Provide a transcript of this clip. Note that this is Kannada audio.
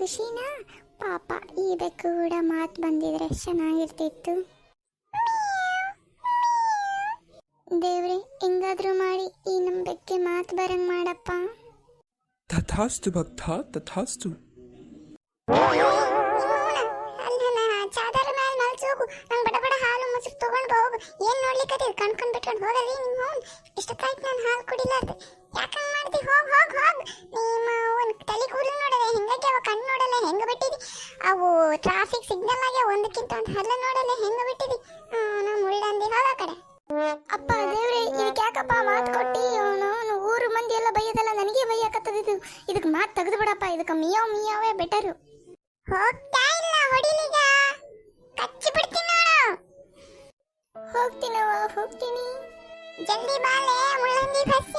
ಖುಷಿನಾ? ಪಾಪ ಈ ಬೆಕ್ಕು ಕೂಡ ಮಾತು ಬಂದಿದ್ರೆ ಚೆನ್ನಾಗಿರ್ತಿತ್ತು. ದೇವ್ರೆ, ಹೆಂಗಾದ್ರೂ ಮಾಡಿ ಈ ನಮ್ಮ ಬೆಕ್ಕೆ ಮಾತು ಬರಂಗ್ ಮಾಡಪ್ಪ. ತಥಾಸ್ತು ಭಕ್ತ ತಥಾಸ್ತು. ಚಾದರ ಮೇಲೆ ಮಲ್ಸೋಗು, ನಂಗೆ ಬಡ ಬಡ ಹಾಲು ಮೊಸರು ತಗೊಂಡು ಹೋಗು. ಏನ್ ನೋಡ್ಲಿಕ್ಕೆ ಕಣ್ಕೊಂಡ್ ಬಿಟ್ಕೊಂಡು ಹೋಗದಿ ನಿಮ್ಮ ಇಷ್ಟಕ್ಕಾಯ್ತು ನಾನು ಹಾಲು ಕುಡಿಲಾರ್ದೆ. ಯಾಕಂಗ್ ಮಾಡ್ದಿ? ಹೋಗ್ ಹೋಗ್ ಹೋಗ್. ನಿಮ್ಮ ಒಂದು ತಲೆ ಕೂದಲು ನೋಡಲೆ ಹೆಂಗಾಗಿ ಅವ ಕಣ್ಣು ನೋಡಲೆ ಹೆಂಗ ಬಿಟ್ಟಿದಿ. ಅವು ಟ್ರಾಫಿಕ್ ಸಿಗ್ನಲ್ ಆಗಿ ಒಂದಕ್ಕಿಂತ ಒಂದು ಹಲ್ಲ ನೋಡಲೆ ಹೆಂಗ ಬಿಟ್ಟಿದಿ. ನಾ ಮುಳ್ಳಂದಿ, ಹೋಗ ಕಡೆ. ಅಪ್ಪ ದೇವ್ರೆ, ಇದಕ್ಕೆ ಯಾಕಪ್ಪ ಮಾತು ಕೊಟ್ಟಿ? ಅವನು ಊರು ಮಂದಿ ಎಲ್ಲ ಬೈಯೋದಲ್ಲ, ನನಗೆ ಬೈಯಾಕತ್ತದಿದ್ದು. ಇದಕ್ಕೆ ಮಾತು ತೆಗೆದು ಬಿಡಪ್ಪ. ಇದಕ್ಕೆ ಮಿಯಾವ್ ಮಿಯಾವೇ ಬೆಟರು. ಹೋಗ್ತಾ ಇಲ್ಲ, ಹೊಡಿಲಿಗ ಕಚ್ಚಿ ಬಿಡ್ತೀನಿ ನೋಡು. ಹೋಗ್ತೀನವ, ಹೋಗ್ತೀನಿ. ಜಲ್ದಿ ಬಾಲೆ ಮುಳ್ಳಂದಿ ಭಸ್ಯ.